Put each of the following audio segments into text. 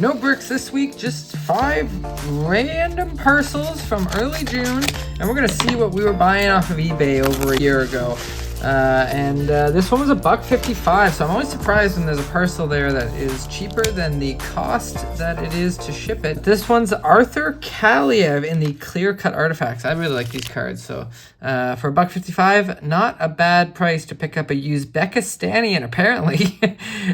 No bricks this week, just 5 random parcels from early June, and we're gonna see what we were buying off of eBay over a year ago. This one was $1.55, so I'm always surprised when there's a parcel there that is cheaper than the cost that it is to ship it. This one's Arthur Kaliev in the clear cut artifacts. I really like these cards, so for $1.55, not a bad price to pick up a Uzbekistanian, apparently.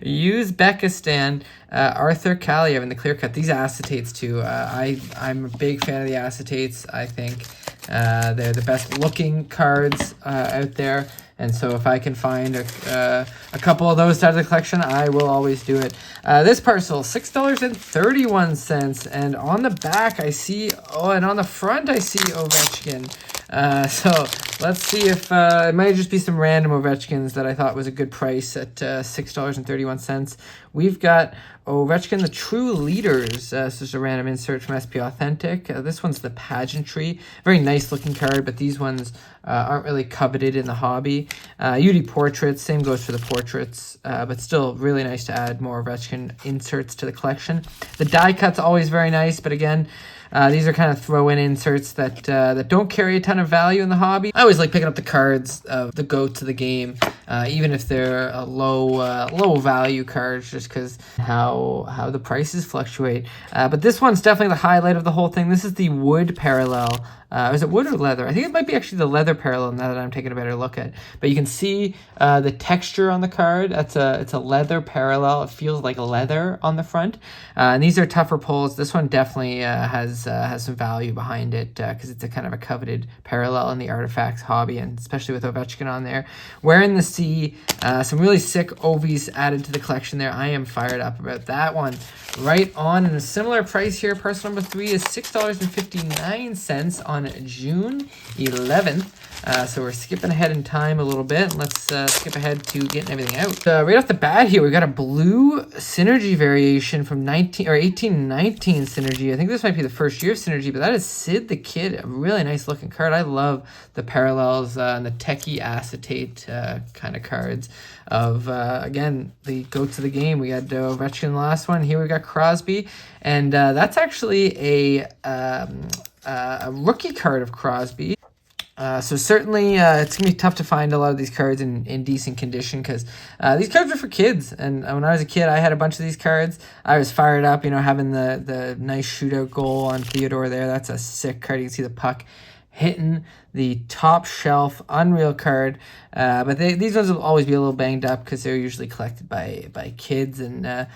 Uzbekistan Arthur Kaliev in the clear cut. These acetates too. I'm a big fan of the acetates. I think they're the best looking cards out there. And so if I can find a couple of those out of the collection, I will always do it. This parcel, $6.31. And on the back, I see, and on the front, I see Ovechkin. So let's see if it might just be some random Ovechkins that I thought was a good price at $6.31. We've got Ovechkin, the True Leaders. This is a random insert from SP Authentic. This one's the Pageantry. Very nice looking card, but these ones aren't really coveted in the hobby. UD Portraits, same goes for the portraits, but still really nice to add more Ovechkin inserts to the collection. The die cut's always very nice, but again, these are kind of throw-in inserts that don't carry a ton of value in the hobby. I always like picking up the cards of the GOATs of the game, even if they're a low value cards, just because how the prices fluctuate. But this one's definitely the highlight of the whole thing. This is the wood parallel. Is it wood or leather? I think it might be actually the leather parallel now that I'm taking a better look at. But you can see the texture on the card. It's a leather parallel. It feels like leather on the front. And these are tougher pulls. This one definitely has some value behind it because it's a kind of a coveted parallel in the artifacts hobby, and especially with Ovechkin on there. Wearing the Sea, some really sick Ovies added to the collection there. I am fired up about that one. Right on, and a similar price here. Parcel number 3 is $6.59 on June 11th. So we're skipping ahead in time a little bit. Let's skip ahead to getting everything out. Right off the bat here, we got a blue Synergy variation from 1819 Synergy. I think this might be the first year of Synergy, but that is Sid the Kid. A really nice looking card. I love the parallels and the techie acetate kind of cards of, again, the GOATs of the game. We had Ovechkin in the last one. Here we got Crosby, and that's actually a rookie card of Crosby. So certainly it's going to be tough to find a lot of these cards in decent condition because these cards are for kids. And when I was a kid, I had a bunch of these cards. I was fired up, having the nice shootout goal on Theodore there. That's a sick card. You can see the puck hitting the top shelf unreal card. But these ones will always be a little banged up because they're usually collected by kids.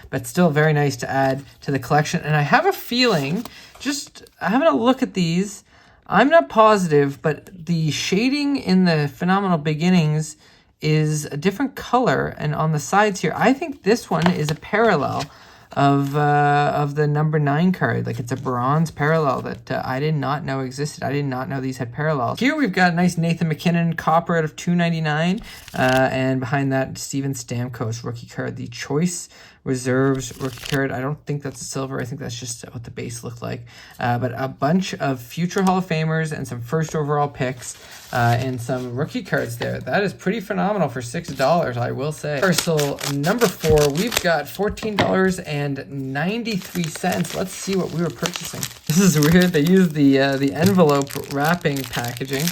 But still very nice to add to the collection. And I have a feeling, just having a look at these, I'm not positive, but the shading in the Phenomenal Beginnings is a different color, and on the sides here, I think this one is a parallel of the number 9 card. Like, it's a bronze parallel that I did not know existed. I did not know these had parallels. Here we've got a nice Nathan McKinnon copper out of $2.99, and behind that, Steven Stamkos rookie card, the Choice Reserves rookie card. I don't think that's a silver. I think that's just what the base looked like. But a bunch of future Hall of Famers and some first overall picks and some rookie cards there. That is pretty phenomenal for $6, I will say. Parcel number 4, we've got $14.93. Let's see what we were purchasing. This is weird. They used the envelope wrapping packaging.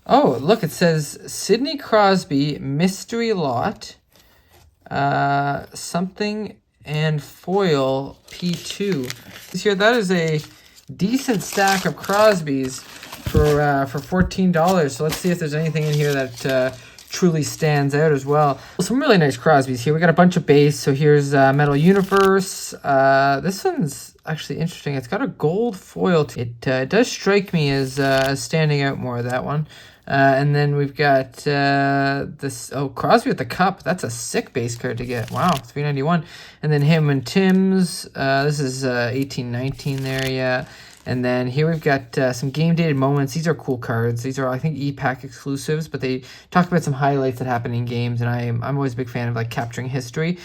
Oh, look, it says Sidney Crosby Mystery Lot. Something and foil P2. Here, that is a decent stack of Crosbys for $14. So let's see if there's anything in here that truly stands out as well. Some really nice Crosbys here. We got a bunch of base. So here's Metal Universe. This one's actually interesting. It's got a gold foil. It does strike me as standing out more, that one. And then we've got this, Crosby with the cup. That's a sick base card to get. Wow, $3.91. And then him and Tim's. This is 1819 there, yeah. And then here we've got some game-dated moments. These are cool cards. These are, I think, e-pack exclusives, but they talk about some highlights that happen in games, and I'm always a big fan of, like, capturing history.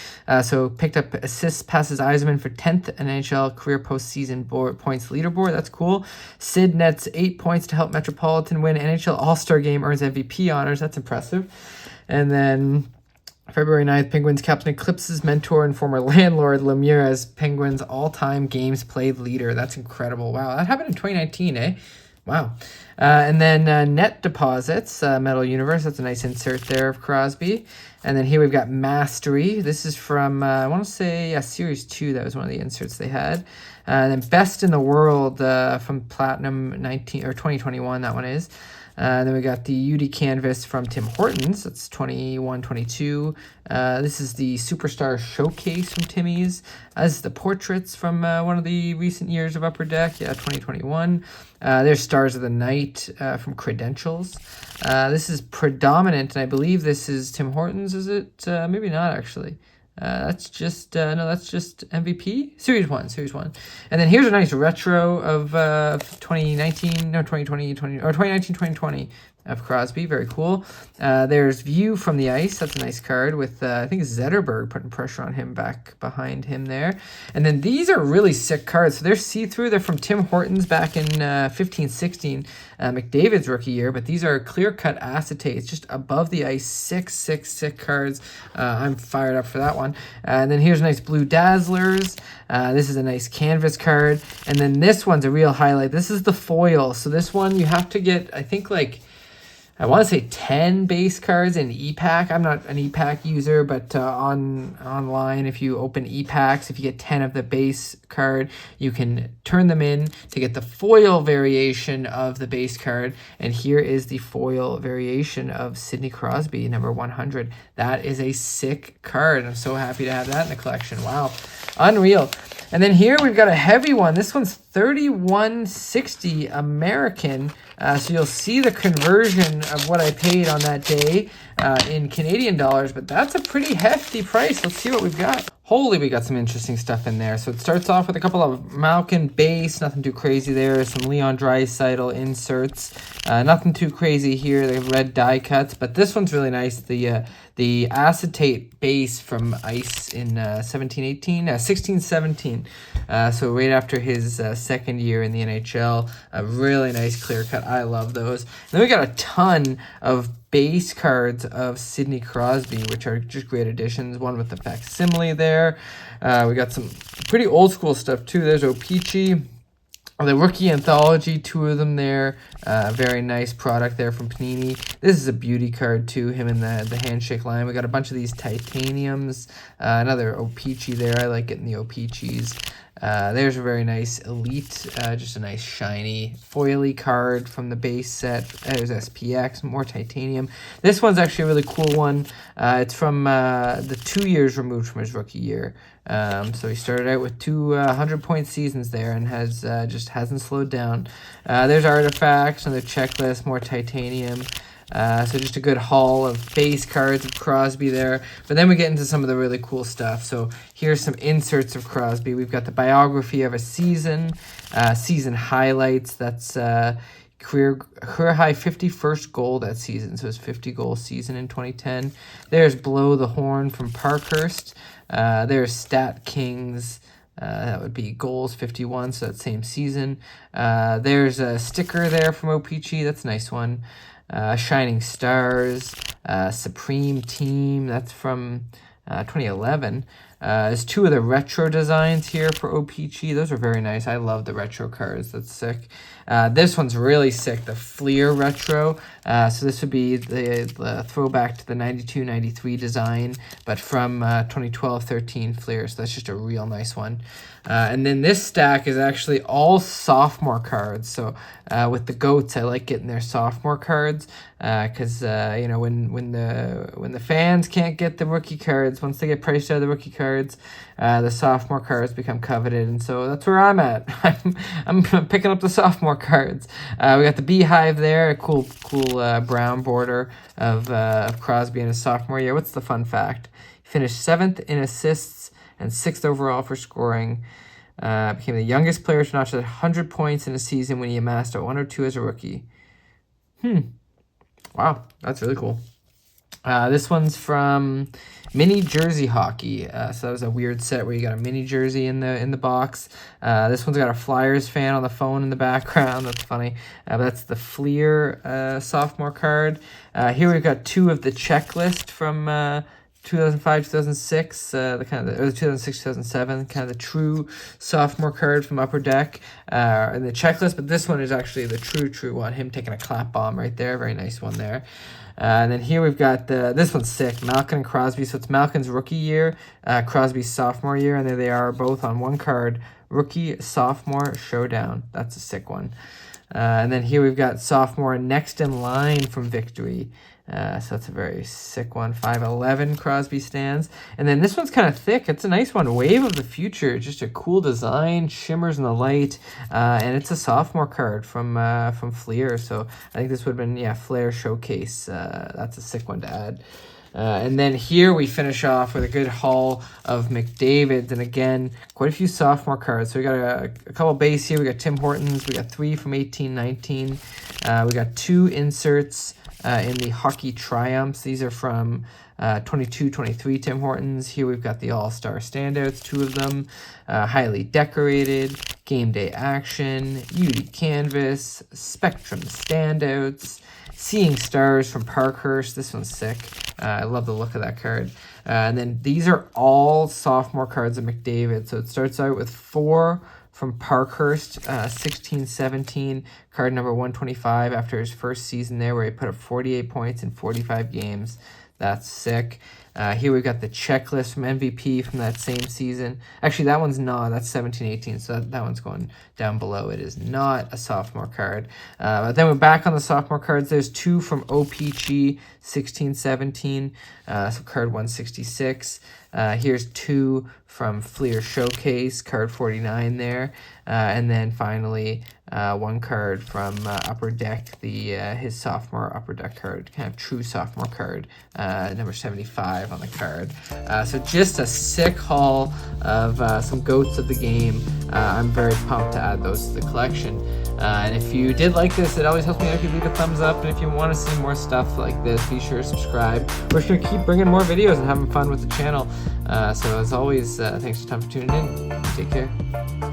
So picked up assists, passes Yzerman for 10th NHL career postseason points leaderboard. That's cool. Sid nets 8 points to help Metropolitan win NHL All-Star Game, earns MVP honors. That's impressive. And then February 9th, Penguins captain eclipses mentor and former landlord Lemieux as Penguins all-time games played leader. That's incredible. Wow, that happened in 2019, eh? Wow. And then net deposits, Metal Universe. That's a nice insert there of Crosby. And then here we've got Mastery. This is from, I want to say, Series 2. That was one of the inserts they had. And then Best in the World from Platinum 2021, that one is. Then we got the UD Canvas from Tim Hortons. That's 21-22. This is the Superstar Showcase from Timmy's. This is the portraits from one of the recent years of Upper Deck. Yeah, 2021. There's Stars of the Night from Credentials. This is Predominant, and I believe this is Tim Hortons, is it? Maybe not, actually. That's just no, that's just MVP Series 1. And then here's a nice retro of 2019, no 2020, or 2019-2020 of Crosby. Very cool. There's View from the Ice. That's a nice card with I think Zetterberg putting pressure on him back behind him there. And then these are really sick cards. So they're see-through. They're from Tim Hortons back in 15-16, McDavid's rookie year. But these are clear-cut acetates just above the ice. Sick cards. I'm fired up for that one. And then here's a nice Blue Dazzlers. This is a nice canvas card. And then this one's a real highlight. This is the foil. So this one you have to get, I think, like, I want to say 10 base cards in e-pack. I'm not an e-pack user, but online, if you open e-packs, if you get 10 of the base card, you can turn them in to get the foil variation of the base card. And here is the foil variation of Sidney Crosby, number 100. That is a sick card. I'm so happy to have that in the collection. Wow, unreal. And then here we've got a heavy one. This one's 3160 American. So you'll see the conversion of what I paid on that day in Canadian dollars, but that's a pretty hefty price. Let's see what we've got. Holy, we got some interesting stuff in there. So it starts off with a couple of Malkin base, nothing too crazy there. Some Leon Draisaitl inserts, nothing too crazy here. The red die cuts, but this one's really nice. The acetate base from Ice in 16-17. So right after his second year in the NHL, a really nice clear cut. I love those. And then we got a ton of base cards of Sidney Crosby, which are just great additions. One with the facsimile there. We got some pretty old school stuff too. There's o-pee-chee. The rookie anthology, 2 of them there. Very nice product there from Panini. This is a beauty card too, him in the handshake line. We got a bunch of these titaniums. Another o-pee-chee there. I like getting the o-pee-chees. There's a very nice Elite, just a nice shiny foily card from the base set. There's SPX, more titanium. This one's actually a really cool one. It's from the 2 years removed from his rookie year. So he started out with 2 100-point seasons there and has just hasn't slowed down. There's artifacts, another checklist, more titanium. So just a good haul of base cards of Crosby there. But then we get into some of the really cool stuff. So here's some inserts of Crosby. We've got the biography of a season, season highlights. That's career high 51st goal that season. So it's 50-goal season in 2010. There's Blow the Horn from Parkhurst. There's Stat Kings. That would be goals 51, so that same season. There's a sticker there from o-pee-chee. That's a nice one. Shining Stars, Supreme Team, that's from 2011. There's 2 of the retro designs here for o-pee-chee. Those are very nice. I love the retro cards. That's sick. This one's really sick, the Fleer retro. So this would be the throwback to the 92-93 design, but from 2012-13 Fleer. So that's just a real nice one. And then this stack is actually all sophomore cards. So with the GOATs, I like getting their sophomore cards because you know, when the fans can't get the rookie cards, once they get priced out of the rookie cards, the sophomore cards become coveted, and so that's where I'm at. I'm picking up the sophomore cards. We got the Beehive there, a cool brown border of Crosby in his sophomore year. What's the fun fact? He finished 7th in assists and 6th overall for scoring. Became the youngest player to notch 100 points in a season when he amassed a 102 as a rookie. Wow, that's really cool. This one's from Mini Jersey Hockey. So that was a weird set where you got a mini jersey in the box. This one's got a Flyers fan on the phone in the background. That's funny. But that's the Fleer sophomore card. Here we've got 2 of the checklist from 2005, 2006, the kind of the, or 2006, 2007, kind of the true sophomore card from Upper Deck in the checklist. But this one is actually the true one. Him taking a clap bomb right there. Very nice one there. And then here we've got this one's sick, Malkin and Crosby. So it's Malkin's rookie year, Crosby's sophomore year, and there they are both on one card. Rookie sophomore showdown. That's a sick one. And then here we've got sophomore next in line from Victory. So that's a very sick one. 5'11" Crosby stands. And then this one's kind of thick. It's a nice one. Wave of the Future. Just a cool design. Shimmers in the light. And it's a sophomore card from Fleer. So I think this would have been, yeah, Flair Showcase. That's a sick one to add. And then here we finish off with a good haul of McDavid's. And again, quite a few sophomore cards. So we got a couple base here. We got Tim Hortons. We got 3 from 18-19. We got 2 inserts in the Hockey Triumphs. These are from 22-23 Tim Hortons. Here we've got the All-Star Standouts, 2 of them. Highly Decorated, Game Day Action, Beauty Canvas, Spectrum Standouts, Seeing Stars from Parkhurst. This one's sick. I love the look of that card. And then these are all sophomore cards of McDavid. So it starts out with 4 from Parkhurst, 16-17, card number 125 after his first season there where he put up 48 points in 45 games. That's sick. Here we've got the checklist from MVP from that same season. Actually, that one's not. That's 17-18, so that one's going down below. It is not a sophomore card. But then we're back on the sophomore cards. There's 2 from o-pee-chee, 16-17, so card 166. Here's 2 from Fleer Showcase, card 49 there. And then finally, 1 card from Upper Deck, his sophomore Upper Deck card, kind of true sophomore card, number 75 on the card. So just a sick haul of some GOATs of the game. I'm very pumped to add those to the collection. And if you did like this, it always helps me out if you leave a thumbs up. And if you want to see more stuff like this, be sure to subscribe. We're just going to keep bringing more videos and having fun with the channel. So as always, thanks for tuning in. Take care.